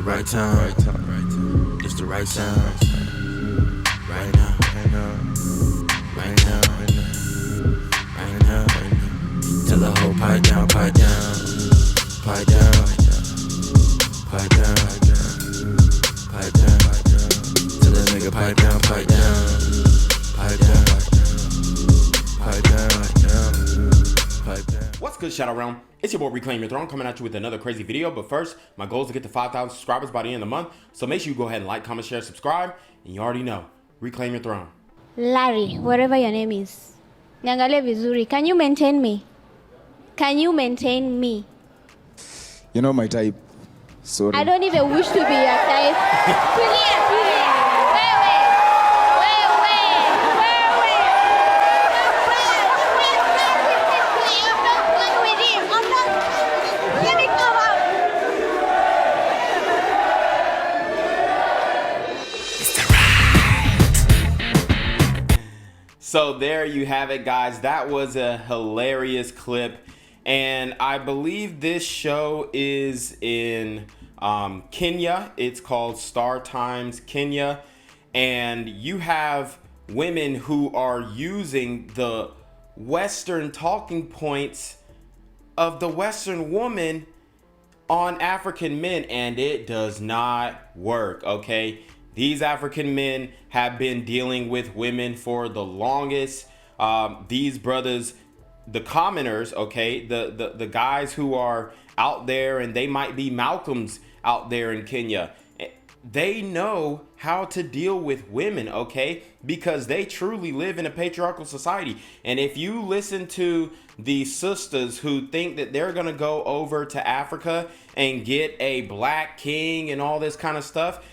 the right time, it's the right sound. Right now, right now, right now, right now. Tell the whole pipe down, pipe down, pipe down, pipe down, pipe down. Tell the nigga pipe down, pipe down, pipe down, pipe down, pipe down. What's good, Shadow Realm? It's your boy Reclaim Your Throne coming at you with another crazy video. But first, my goal is to get to 5,000 subscribers by the end of the month. So make sure you go ahead and like, comment, share, subscribe. And you already know, Reclaim Your Throne. Larry, whatever your name is. Niangalie vizuri. Can you maintain me? Can you maintain me? You're not my type. Sorry. I don't even wish to be your type. Tulia, tulia. So there you have it, guys. That was a hilarious clip. And I believe this show is in Kenya. It's called Star Times Kenya. And you have women who are using the Western talking points of the Western woman on African men. And it does not work, okay? These African men have been dealing with women for the longest. These brothers, the commoners, okay, the guys who are out there, and they might be Malcolms out there in Kenya, they know how to deal with women, okay, because they truly live in a patriarchal society. And if you listen to the sisters who think that they're gonna go over to Africa and get a black king and all this kind of stuff,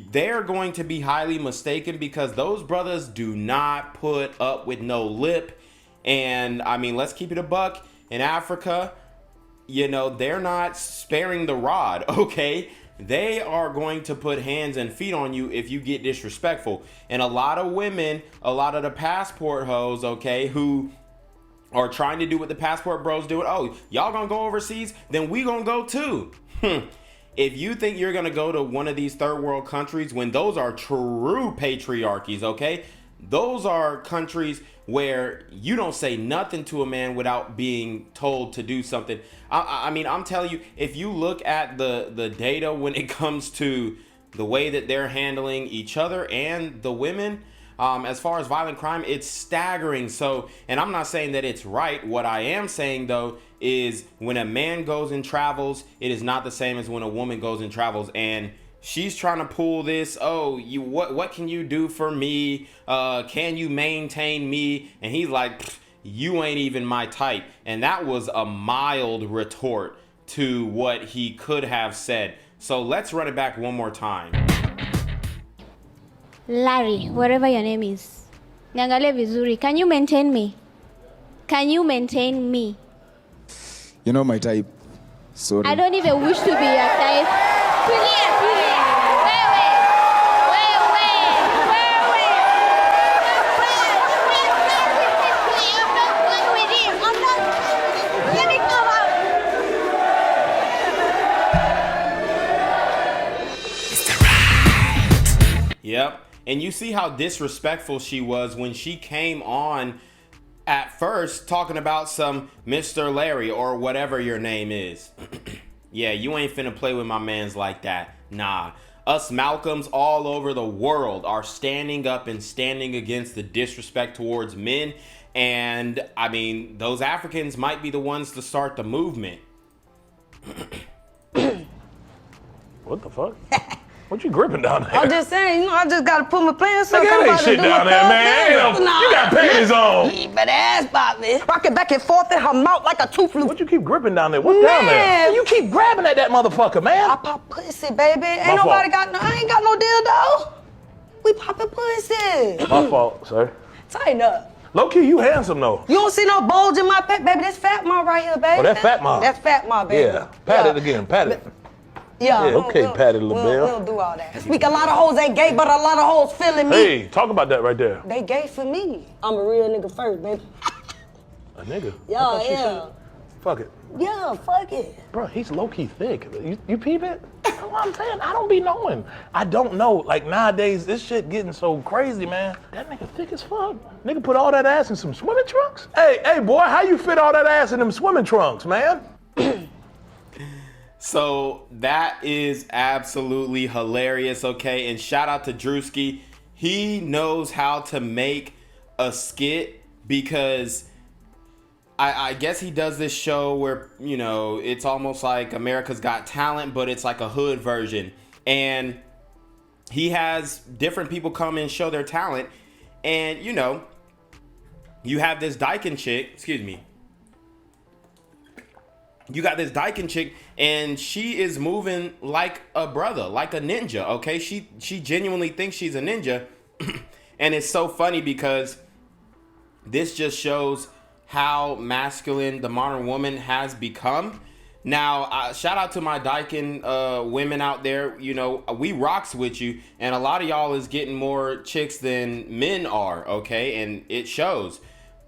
they're going to be highly mistaken, because those brothers do not put up with no lip. And I mean, let's keep it a buck. In Africa, you know, they're not sparing the rod, okay? They are going to put hands and feet on you if you get disrespectful. And a lot of women, a lot of the passport hoes, okay, who are trying to do what the passport bros do. Oh, y'all gonna go overseas? Then we gonna go too. If you think you're gonna go to one of these third world countries, when those are true patriarchies, okay? Those are countries where you don't say nothing to a man without being told to do something. I mean, I'm telling you, if you look at the data when it comes to the way that they're handling each other and the women, as far as violent crime, it's staggering. So, and I'm not saying that it's right. What I am saying, though, is when a man goes and travels, it is not the same as when a woman goes and travels. And she's trying to pull this, oh, you what can you do for me? Can you maintain me? And he's like, you ain't even my type. And that was a mild retort to what he could have said. So let's run it back one more time. Larry, whatever your name is. Niangalie vizuri. Can you maintain me? Can you maintain me? You're not my type. Sorry. I don't even wish to be your type. Tulia, tulia. Yep. And you see how disrespectful she was when she came on at first talking about some Mr. Larry or whatever your name is. Yeah, you ain't finna play with my mans like that. Nah. Us Malcolms all over the world are standing up and standing against the disrespect towards men. And I mean, those Africans might be the ones to start the movement. What the fuck? What you gripping down there? I'm just saying, you know, I just gotta put my pants on. Nigga, ain't shit down there, man. You got panties on. You better ask about me. Rocking back and forth in her mouth like a tooth loop. What you keep gripping down there? What's down there? You keep grabbing at that motherfucker, man. I pop pussy, baby. Ain't nobody got no, I ain't got no dildo. We popping pussy. My fault, sir. Tighten up. Low key, you handsome though. You don't see no bulge in my pet, baby. That's fat mom right here, baby. Oh, that's fat mom. That's fat mom, baby. Yeah. Pat it again. Pat it. Yeah, okay, Patty LaBelle. We don't do all that. Speak, a lot of hoes ain't gay, but a lot of hoes feeling me. Hey, talk about that right there. They gay for me. I'm a real nigga first, baby. A nigga? Yeah. Fuck it. Yeah, fuck it. Bro, he's low-key thick. You peep it? That's what I'm saying. I don't be knowing. I don't know. Like, nowadays, this shit getting so crazy, man. That nigga thick as fuck. Nigga put all that ass in some swimming trunks? Hey, boy, how you fit all that ass in them swimming trunks, man? So that is absolutely hilarious, okay? And shout out to Drewski. He knows how to make a skit because I guess he does this show where, you know, it's almost like America's Got Talent, but it's like a hood version. And he has different people come and show their talent. And, you know, you have this Dyken chick, you got this Dyken chick, and she is moving like a brother, like a ninja, okay? She genuinely thinks she's a ninja. And it's so funny because this just shows how masculine the modern woman has become. Now, shout out to my Dyken women out there. You know, we rocks with you, and a lot of y'all is getting more chicks than men are, okay? And it shows.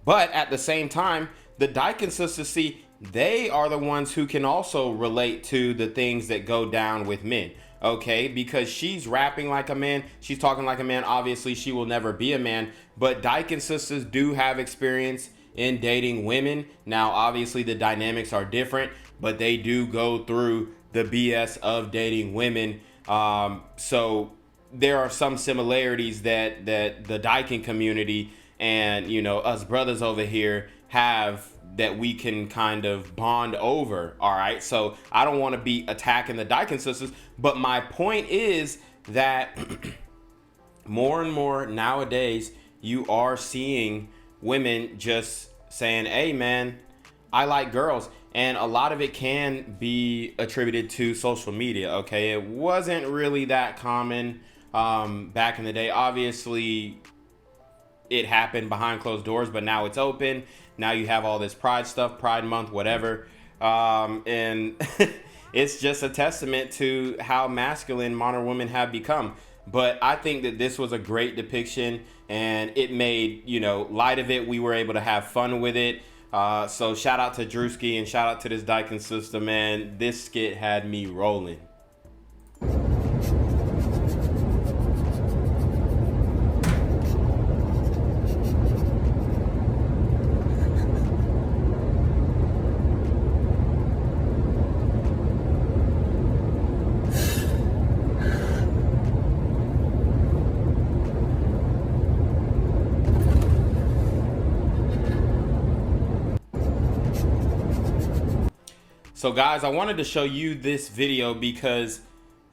But at the same time, the Dyken sisters, see, they are the ones who can also relate to the things that go down with men, okay? Because she's rapping like a man, she's talking like a man. Obviously, she will never be a man, but Dyken sisters do have experience in dating women. Now, obviously, the dynamics are different, but they do go through the BS of dating women. So there are some similarities that the Dyken community and, you know, us brothers over here have that we can kind of bond over. All right. So I don't want to be attacking the Dyken sisters, but my point is that more and more nowadays, you are seeing women just saying, hey man, I like girls. And a lot of it can be attributed to social media. Okay. It wasn't really that common back in the day. Obviously it happened behind closed doors, but now it's open. Now you have all this pride stuff, Pride Month, whatever. And it's just a testament to how masculine modern women have become. But I think that this was a great depiction, and it made, you know, light of it. We were able to have fun with it. So shout out to Drewski and shout out to this Dyken sister, man. This skit had me rolling. So guys, I wanted to show you this video because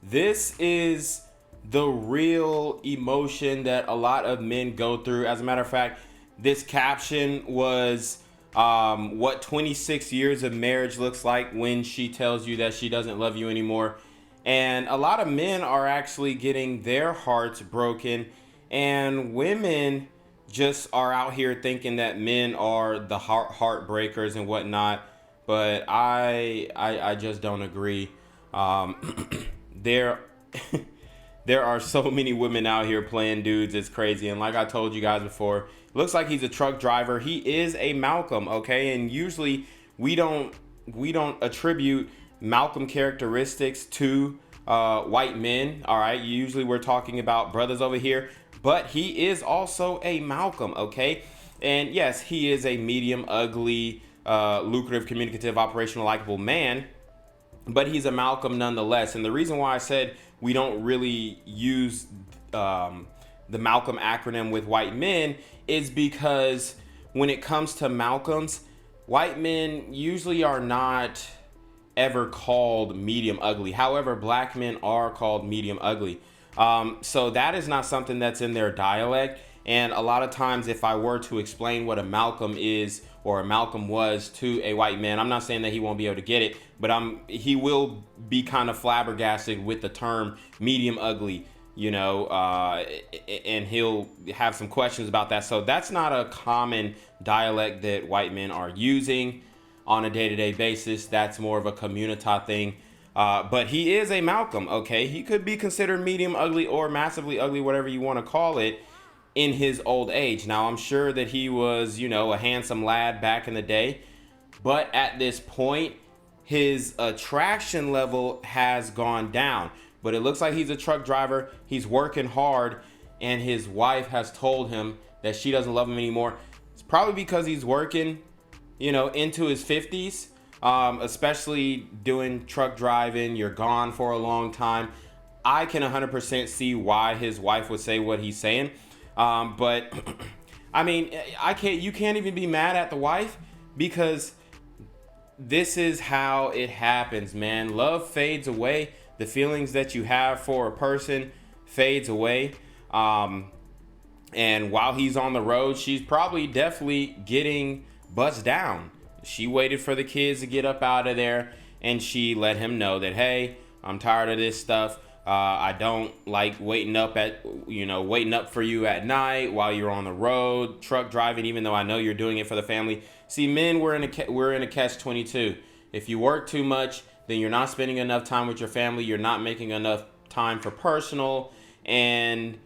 this is the real emotion that a lot of men go through. As a matter of fact, this caption was what 26 years of marriage looks like when she tells you that she doesn't love you anymore. And a lot of men are actually getting their hearts broken, and women just are out here thinking that men are the heartbreakers and whatnot. But I just don't agree. There are so many women out here playing dudes. It's crazy. And like I told you guys before, it looks like he's a truck driver. He is a Malcolm, okay? And usually we don't attribute Malcolm characteristics to white men, all right? Usually we're talking about brothers over here, but he is also a Malcolm, okay? And yes, he is a medium ugly, lucrative, communicative, operational, likable man, but he's a Malcolm nonetheless. And the reason why I said we don't really use the Malcolm acronym with white men is because when it comes to Malcolms, white men usually are not ever called medium ugly. However, black men are called medium ugly. So that is not something that's in their dialect. And a lot of times, if I were to explain what a Malcolm is or a Malcolm was to a white man, I'm not saying that he won't be able to get it, but he will be kind of flabbergasted with the term medium ugly, you know, and he'll have some questions about that. So that's not a common dialect that white men are using on a day-to-day basis. That's more of a communita thing. But he is a Malcolm, okay? He could be considered medium ugly or massively ugly, whatever you want to call it, in his old age. Now, I'm sure that he was, you know, a handsome lad back in the day, But at this point, his attraction level has gone down. But it looks like he's a truck driver. He's working hard, and his wife has told him that she doesn't love him anymore. It's probably because he's working, into his 50s, especially doing truck driving. You're gone for a long time. I can 100% see why his wife would say what he's saying. But I mean, you can't even be mad at the wife, because this is how it happens, man. Love fades away. The feelings that you have for a person fades away. And while he's on the road, she's probably definitely getting buzzed down. She waited for the kids to get up out of there, and she let him know that, hey, I'm tired of this stuff. I don't like waiting up for you at night while you're on the road, truck driving, even though I know you're doing it for the family. See, men, we're in a catch-22. If you work too much, then you're not spending enough time with your family. You're not making enough time for personal, and,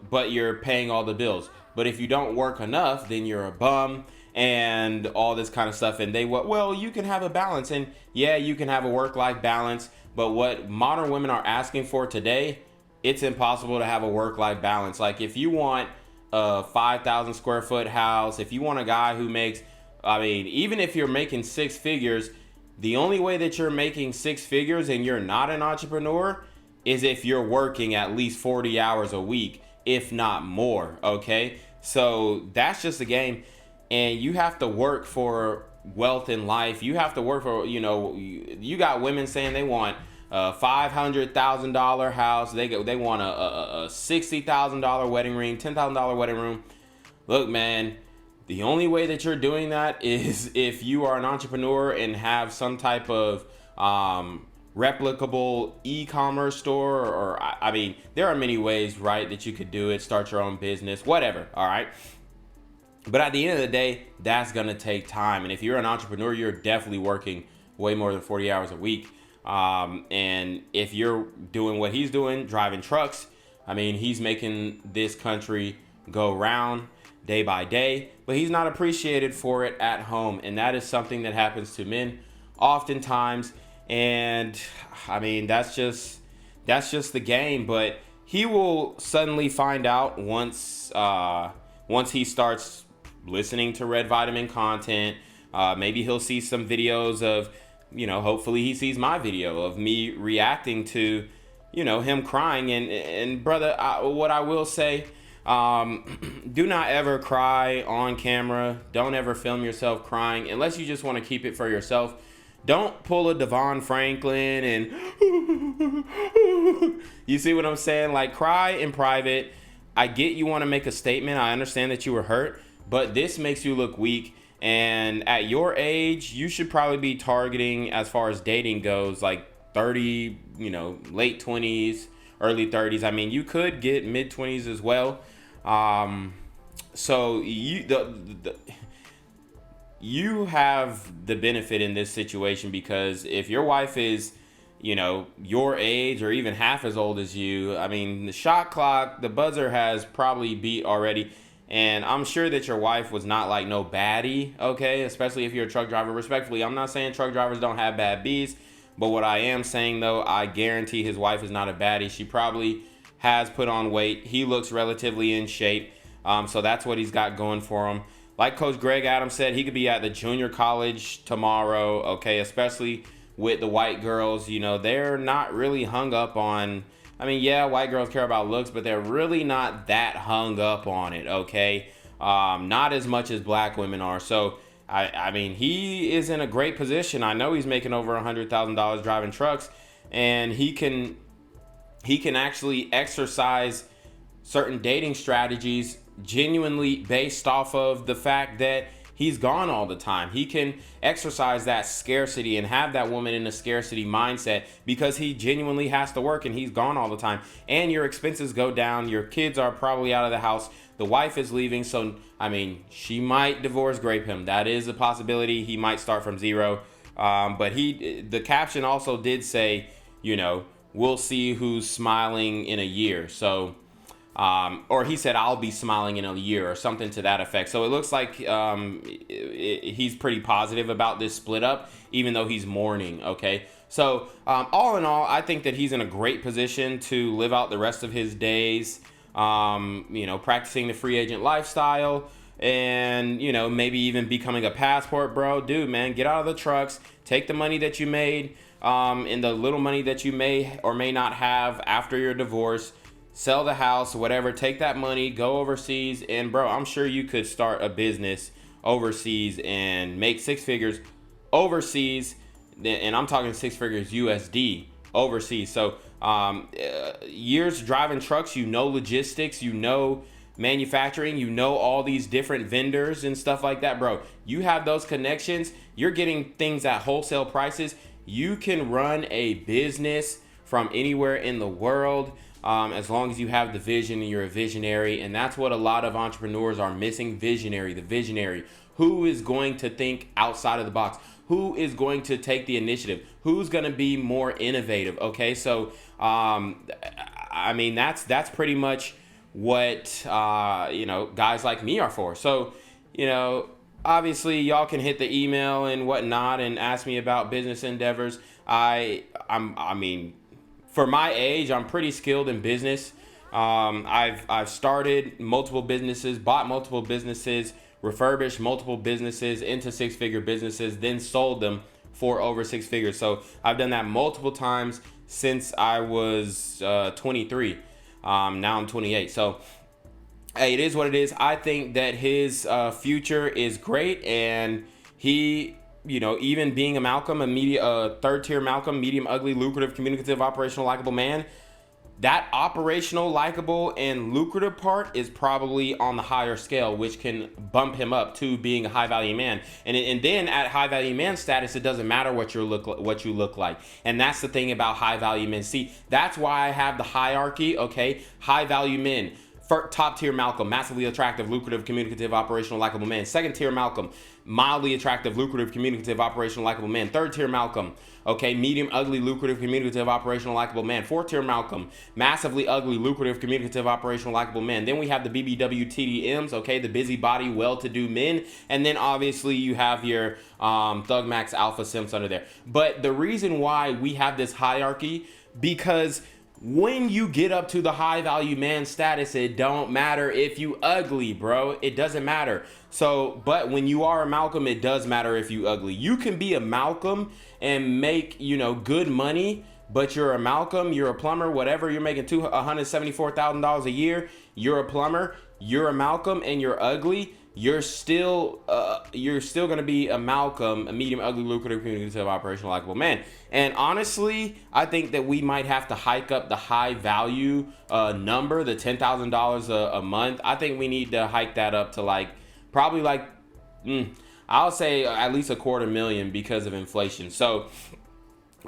but you're paying all the bills. But if you don't work enough, then you're a bum and all this kind of stuff. And you can have a balance. And yeah, you can have a work-life balance. But what modern women are asking for today, it's impossible to have a work-life balance. Like, if you want a 5,000 square foot house, if you want a guy who makes, even if you're making six figures, the only way that you're making six figures and you're not an entrepreneur is if you're working at least 40 hours a week, if not more, okay? So that's just the game. And you have to work for wealth in life. You have to work for, you got women saying they want a $500,000 house. They want a $60,000 wedding ring, $10,000 wedding room. Look, man, the only way that you're doing that is if you are an entrepreneur and have some type of replicable e-commerce store, or there are many ways, right, that you could do it. Start your own business, whatever. All right. But at the end of the day, that's going to take time. And if you're an entrepreneur, you're definitely working way more than 40 hours a week. And if you're doing what he's doing, driving trucks, he's making this country go round day by day, but he's not appreciated for it at home. And that is something that happens to men oftentimes. And that's just the game. But he will suddenly find out once he starts listening to Red Vitamin content. Maybe he'll see some videos of, hopefully he sees my video of me reacting to, him crying. And brother, what I will say, do not ever cry on camera. Don't ever film yourself crying unless you just want to keep it for yourself. Don't pull a Devon Franklin and you see what I'm saying? Like, cry in private. I get you want to make a statement. I understand that you were hurt, but this makes you look weak. And at your age, you should probably be targeting, as far as dating goes, like 30, late 20s, early 30s. You could get mid 20s as well. So you have the benefit in this situation, because if your wife is, your age or even half as old as you, the shot clock, the buzzer has probably beat already. And I'm sure that your wife was not like no baddie, okay? Especially if you're a truck driver. Respectfully, I'm not saying truck drivers don't have bad bees, but what I am saying, though, I guarantee his wife is not a baddie. She probably has put on weight. He looks relatively in shape, so that's what he's got going for him. Like Coach Greg Adams said, he could be at the junior college tomorrow, okay? Especially with the white girls, they're not really hung up on... white girls care about looks, but they're really not that hung up on it, okay? Not as much as black women are. So, he is in a great position. I know he's making over $100,000 driving trucks, and he can actually exercise certain dating strategies genuinely based off of the fact that he's gone all the time. He can exercise that scarcity and have that woman in a scarcity mindset because he genuinely has to work and he's gone all the time. And your expenses go down. Your kids are probably out of the house. The wife is leaving. So, she might divorce grape him. That is a possibility. He might start from zero. But the caption also did say, we'll see who's smiling in a year. So, or he said, I'll be smiling in a year or something to that effect. So it looks like he's pretty positive about this split up, even though he's mourning. Okay. So all in all, I think that he's in a great position to live out the rest of his days, practicing the free agent lifestyle and, maybe even becoming a passport bro. Dude, man, get out of the trucks, take the money that you made and the little money that you may or may not have after your divorce, sell the house, whatever, take that money, go overseas. And bro, I'm sure you could start a business overseas and make 6 figures overseas. And I'm talking 6 figures USD overseas. So years driving trucks, logistics, manufacturing, all these different vendors and stuff like that, bro. You have those connections. You're getting things at wholesale prices. You can run a business from anywhere in the world. As long as you have the vision and you're a visionary. And that's what a lot of entrepreneurs are missing. The visionary. Who is going to think outside of the box? Who is going to take the initiative? Who's going to be more innovative? Okay, so that's pretty much what guys like me are for. So obviously y'all can hit the email and whatnot and ask me about business endeavors. For my age, I'm pretty skilled in business. I've started multiple businesses, bought multiple businesses, refurbished multiple businesses into 6-figure businesses, then sold them for over 6 figures. So I've done that multiple times since I was 23. Now I'm 28. So hey, it is what it is. I think that his future is great, and he, even being a Malcolm, a third-tier Malcolm, medium, ugly, lucrative, communicative, operational, likable man, that operational, likable, and lucrative part is probably on the higher scale, which can bump him up to being a high-value man. And then at high-value man status, it doesn't matter what you look like. And that's the thing about high-value men. See, that's why I have the hierarchy, okay? High-value men. Top tier Malcolm, massively attractive, lucrative, communicative, operational, likable man. Second tier Malcolm, mildly attractive, lucrative, communicative, operational, likable man. Third tier Malcolm, okay, medium, ugly, lucrative, communicative, operational, likable man. Fourth tier Malcolm, massively ugly, lucrative, communicative, operational, likable man. Then we have the BBW TDMs, okay, the busybody, well-to-do men. And then obviously you have your Thug Max Alpha Simps under there. But the reason why we have this hierarchy, because when you get up to the high value man status, it don't matter if you ugly, bro. It doesn't matter. So, but when you are a Malcolm, it does matter if you ugly. You can be a Malcolm and make, good money, but you're a Malcolm, you're a plumber, whatever, you're making $174,000 a year, you're a plumber, you're a Malcolm, and you're ugly. You're still gonna be a Malcolm, a medium, ugly, lucrative, communicative, operational, likable man. And honestly, I think that we might have to hike up the high value number, the $10,000 a month. I think we need to hike that up to I'll say at least $250,000 because of inflation. So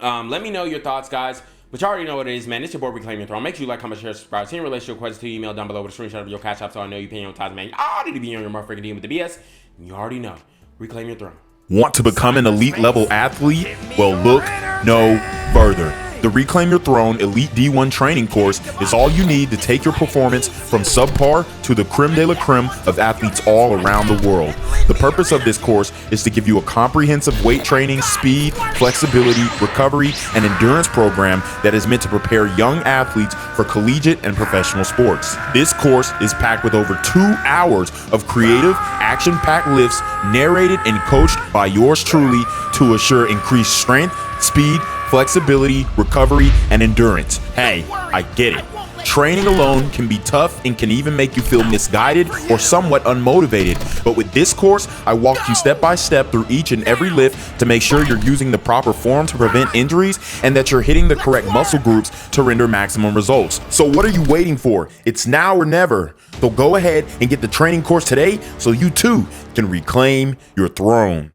let me know your thoughts, guys. But you already know what it is, man. It's your boy, Reclaim Your Throne. Make sure you like, comment, share, subscribe. Send your relationship questions to your email down below with a screenshot of your cash app so I know you're paying on time, man. You already be on your motherfucking DM with the BS. And you already know. Reclaim Your Throne. Want to become an elite level athlete? Well, look no further. The Reclaim Your Throne Elite D1 training course is all you need to take your performance from subpar to the creme de la creme of athletes all around the world. The purpose of this course is to give you a comprehensive weight training, speed, flexibility, recovery, and endurance program that is meant to prepare young athletes for collegiate and professional sports. This course is packed with over 2 hours of creative, action-packed lifts narrated and coached by yours truly to assure increased strength, speed, flexibility, recovery, and endurance. Hey, I get it. Training alone can be tough and can even make you feel misguided or somewhat unmotivated. But with this course, I walk you step by step through each and every lift to make sure you're using the proper form to prevent injuries and that you're hitting the correct muscle groups to render maximum results. So what are you waiting for? It's now or never. So go ahead and get the training course today so you too can reclaim your throne.